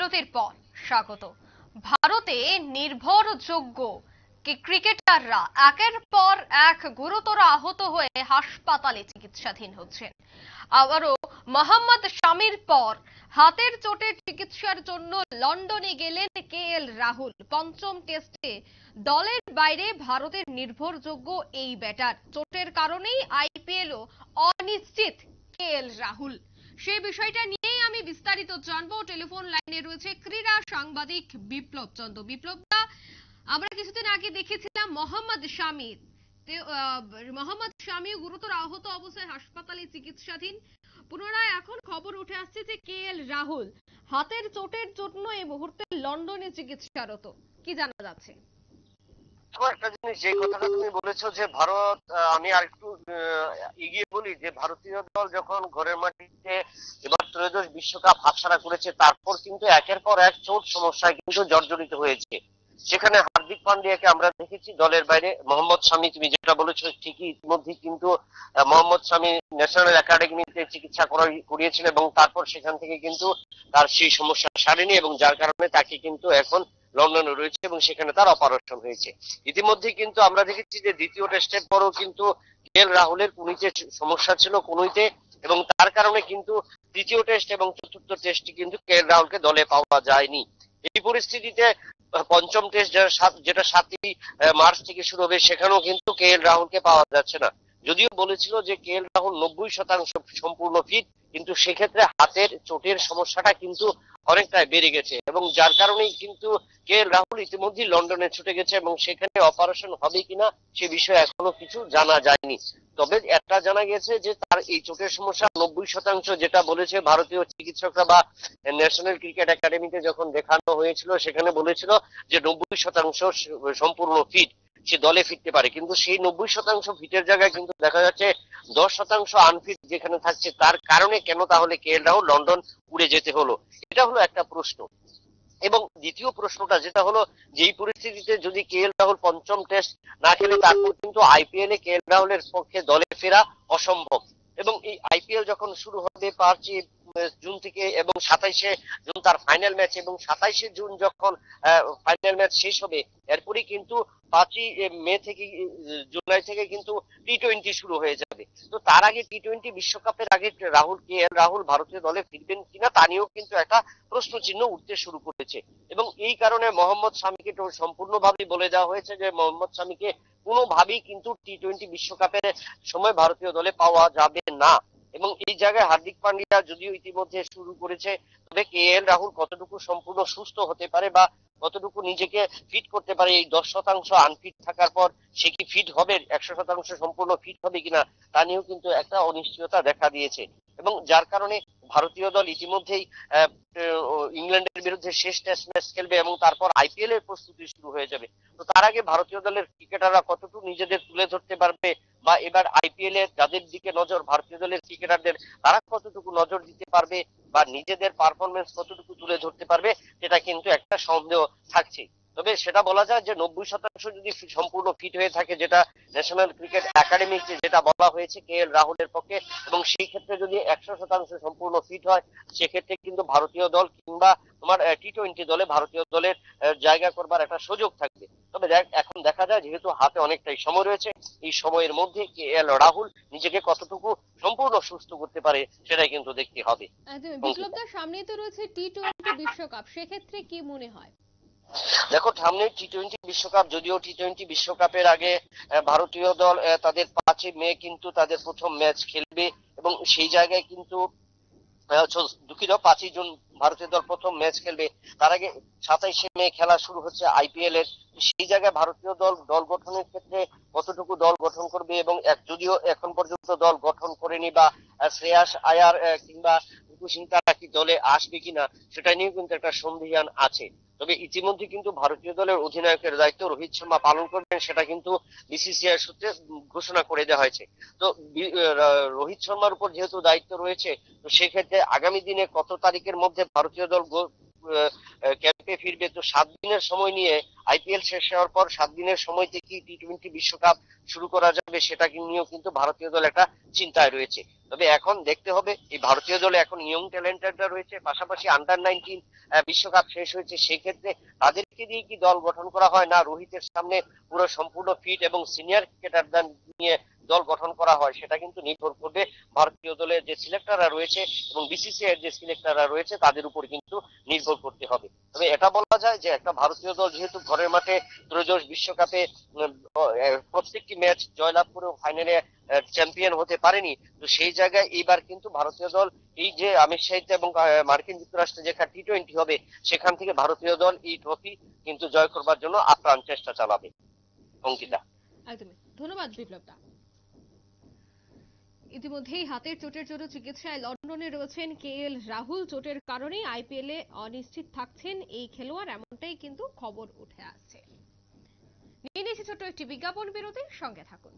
বিরতির পর স্বাগত। ভারতে নির্ভরযোগ্য ক্রিকেটাররা একের পর এক গুরুতর আহত হয়ে হাসপাতালে চিকিৎসাধীন হচ্ছেন। আবারও মোহাম্মদ শামির পর হাতের চোটের চিকিৎসার জন্য লন্ডনে গেলেন রাহুল। পঞ্চম টেস্টে দলের বাইরে ভারতের নির্ভরযোগ্য এই ব্যাটার। চোটের কারণেই আইপিএলও অনিশ্চিত রাহুল। সেই বিষয়টা নিয়েই আমি বিস্তারিত জানবো। টেলিফোন লাইনে রয়েছে ক্রীড়া সাংবাদিক বিপ্লব চন্দ্র। বিপ্লবদা, আমরা কিছুদিন আগে দেখেছিলাম মোহাম্মদ শামি গুরুতর আহত অবস্থায় হাসপাতালে চিকিৎসাধীন। পুনরায় এখন খবর উঠে আসছে যে রাহুল হাতের চোটের জন্য এই মুহূর্তে লন্ডনে চিকিৎসারত। কি জানা যাচ্ছে? একটা জিনিস, যে কথাটা তুমি বলেছো যে ভারত, আমি আর একটু এগিয়ে বলি যে ভারতীয় দল যখন ঘরের মাটিতে এবার ত্রয়োদশ বিশ্বকাপ হাতছাড়া করেছে, তারপর কিন্তু একের পর এক চোট সমস্যায় কিন্তু জর্জরিত হয়েছে। সেখানে হার্দিক পান্ডিয়াকে আমরা দেখেছি দলের বাইরে। মোহাম্মদ শামি, তুমি যেটা বলেছো ঠিকই, ইতিমধ্যে কিন্তু মোহাম্মদ শামি ন্যাশনাল একাডেমিতে চিকিৎসা করিয়েছিলেন এবং তারপর সেখান থেকে কিন্তু তার সেই সমস্যা সারেনি এবং যার কারণে তাকে কিন্তু এখন লন্ডনে রয়েছে এবং সেখানে তার অপারেশন হয়েছে। ইতিমধ্যে কিন্তু আমরা দেখেছি যে দ্বিতীয় টেস্টের পরও কিন্তু রাহুলের কনুইতে সমস্যা ছিল, কনুইতে, এবং তার কারণে কিন্তু তৃতীয় টেস্ট এবং চতুর্থ টেস্টে কিন্তু রাহুলকে দলে পাওয়া যায়নি। এই পরিস্থিতিতে পঞ্চম টেস্ট যেটা 7ই মার্চ থেকে শুরু হবে, সেখানেও কিন্তু রাহুলকে পাওয়া যাচ্ছে না। যদিও বলেছিল যে রাহুল 90% সম্পূর্ণ ফিট, কিন্তু সেক্ষেত্রে হাতের চোটের সমস্যাটা কিন্তু অনেকটাই বেড়ে গেছে এবং যার কারণেই কিন্তু রাহুল ইতিমধ্যে লন্ডনে ছুটে গেছে এবং সেখানে অপারেশন হবে কিনা সে বিষয়ে এখনো কিছু জানা যায়নি। তবে একটা জানা গেছে যে তার এই চোখের সমস্যা 90%, যেটা বলেছে ভারতীয় চিকিৎসকরা বা ন্যাশনাল ক্রিকেট একাডেমিতে যখন দেখানো হয়েছিল সেখানে বলেছিল যে 90% সম্পূর্ণ ফিট, সে দলে ফিরতে পারে। কিন্তু সেই 90% ফিটের জায়গায় কিন্তু দেখা যাচ্ছে 10% আনফিট যেখানে থাকছে। তার কারণে কেন তাহলে রাহুল লন্ডন উড়ে যেতে হলো, এটা হলো একটা প্রশ্ন। এবং দ্বিতীয় প্রশ্নটা যেটা হলো, যেই পরিস্থিতিতে যদি রাহুল পঞ্চম টেস্ট না খেলে, তারপর কিন্তু আইপিএল এ রাহুলের পক্ষে দলে ফেরা অসম্ভব। এবং এই আইপিএল যখন শুরু হবে 5 জুন থেকে এবং 27শে জুন তার ফাইনাল ম্যাচ, এবং 27শে জুন যখন ফাইনাল ম্যাচ শেষ হবে, এরপরই কিন্তু 5ই মে থেকে জুলাই থেকে কিন্তু টি-20 শুরু হয়ে যাবে। তো তার আগে টি-20 বিশ্বকাপের আগে রাহুল ভারতীয় দলে ফিরবেন কিনা তা নিয়েও কিন্তু একটা প্রশ্ন চিহ্ন উঠতে শুরু করেছে। এবং এই কারণে মোহাম্মদ শামিকে সম্পূর্ণভাবে বলে দেওয়া হয়েছে যে মোহাম্মদ শামিকে কোনোভাবেই কিন্তু টি-20 বিশ্বকাপের সময় ভারতীয় দলে পাওয়া যাবে না। এবং এই জায়গায় হার্দিক পান্ডিয়া যদিও ইতিমধ্যে শুরু করেছে, তবে রাহুল কতটুকু সম্পূর্ণ সুস্থ হতে পারে বা কতটুকু নিজেকে ফিট করতে পারে, এই 10% আনফিট থাকার পর সে কি ফিট হবে, 100% সম্পূর্ণ ফিট হবে কিনা তা নিয়েও কিন্তু একটা অনিশ্চয়তা দেখা দিয়েছে। এবং যার কারণে ভারতীয় দল ইতিমধ্যেই ইংল্যান্ডের বিরুদ্ধে শেষ টেস্ট ম্যাচ খেলবে এবং তারপর আইপিএল এর প্রস্তুতি শুরু হয়ে যাবে। তো তার আগে ভারতীয় দলের ক্রিকেটাররা কতটুকু নিজেদের তুলে ধরতে পারবে বা এবার আইপিএল এর যাদের দিকে নজর ভারতীয় দলের ক্রিকেটারদের, তারা কতটুকু নজর দিতে পারবে বা নিজেদের পারফরমেন্স কতটুকু তুলে ধরতে পারবে, সেটা কিন্তু একটা সন্দেহ থাকছে। তবে সেটা বলা যায় যে 90% যদি সম্পূর্ণ ফিট হয়ে থাকে, যেটা ন্যাশনাল ক্রিকেট একাডেমি যেটা বলা হয়েছে রাহুলের পক্ষে, এবং সেই ক্ষেত্রে যদি 100% সম্পূর্ণ ফিট হয়, সেক্ষেত্রে কিন্তু ভারতীয় দল কিংবা তোমার টি-20 দলে ভারতীয় দলের জায়গা করবার একটা সুযোগ থাকবে। তবে এখন দেখা যায় যেহেতু হাতে অনেকটাই সময় রয়েছে, এই সময়ের মধ্যে রাহুল নিজেকে কতটুকু সম্পূর্ণ সুস্থ করতে পারে সেটাই কিন্তু দেখতে হবে। বিপ্লবদার সামনেই তো রয়েছে টি-20 বিশ্বকাপ, সেক্ষেত্রে কি মনে হয়? দেখো, সামনে টি-20 বিশ্বকাপ, যদিও টি-20 বিশ্বকাপের আগে ভারতীয় দল তাদের 5 মে কিন্তু তাদের প্রথম ম্যাচ খেলবে এবং সেই জায়গায় কিন্তু দুঃখিত 5ই জুন ভারতীয় দল প্রথম ম্যাচ খেলবে। তার আগে 27শে মে খেলা শুরু হচ্ছে আইপিএল এর। সেই জায়গায় ভারতীয় দল গঠনের ক্ষেত্রে কতটুকু দল গঠন করবে, এবং যদিও এখন পর্যন্ত দল গঠন করেনি বা শ্রেয়াস আয়ার কিংবা সিং তারা কি দলে আসবে কিনা সেটা নিয়ে কিন্তু একটা সন্দিহান আছে। তবে ইতিমধ্যে কিন্তু ভারতীয় দলের অধিনায়কের দায়িত্ব রোহিত শর্মা পালন করবেন, সেটা কিন্তু বিসিসিআই সূত্রে ঘোষণা করে দেওয়া হয়েছে। তো রোহিত শর্মার উপর যেহেতু দায়িত্ব রয়েছে, তো সেক্ষেত্রে আগামী দিনে কত তারিখের মধ্যে ভারতীয় দল ক্যাম্পে ফিরবে, তো 7 দিনের সময় নিয়ে আইপিএল শেষ হওয়ার পর 7 দিনের সময় থেকে টি-20 বিশ্বকাপ শুরু করা যাবে, সেটা নিয়েও কিন্তু ভারতীয় দল একটা চিন্তায় রয়েছে। তবে এখন দেখতে হবে, এই ভারতীয় দলে এখন ইয়ং ট্যালেন্টেডরা রয়েছে, পাশাপাশি আন্ডার-19 বিশ্বকাপ শেষ হয়েছে, সেক্ষেত্রে তাদেরকে দিয়ে কি দল গঠন করা হয়, না রোহিতের সামনে পুরো সম্পূর্ণ ফিট এবং সিনিয়র ক্রিকেটারদের নিয়ে দল গঠন করা হয়, সেটা কিন্তু নির্ভর করবে ভারতীয় দলের যে সিলেক্টররা রয়েছে এবং বিসিসিআই এর যে সিলেক্টররা রয়েছে তাদের উপর কিন্তু নির্ভর করতে হবে। তবে এটা বলা যায় যে একটা ভারতীয় দল যেহেতু ঘরের মাঠে ত্রয়োদশ বিশ্বকাপে প্রত্যেকটি ম্যাচ জয়লাভ করে ফাইনালে চ্যাম্পিয়ন হতে পারেনি, তো সেই জায়গায় এইবার কিন্তু ভারতীয় দল এই যে আমির শাহিদ এবং মার্কিন যুক্তরাষ্ট্রে যেখানে টি-20 হবে, সেখান থেকে ভারতীয় দল এই ট্রফি কিন্তু জয় করবার জন্য আপ্রাণ চেষ্টা চালাবে। অঙ্কিতা। একদমই ধন্যবাদ বিপ্লব দা। ইতিমধ্যেই হাতের চোটের জন্য চিকিৎসায় লন্ডনে রয়েছেন কেএল রাহুল। চোটের কারণে আইপিএল এ অনিশ্চিত থাকছেন এই খেলোয়াড়, এমনটাই কিন্তু খবর উঠে আসছে। নিয়ে নিয়েছি ছোট্ট একটি বিজ্ঞাপন বিরতির সঙ্গে থাকুন।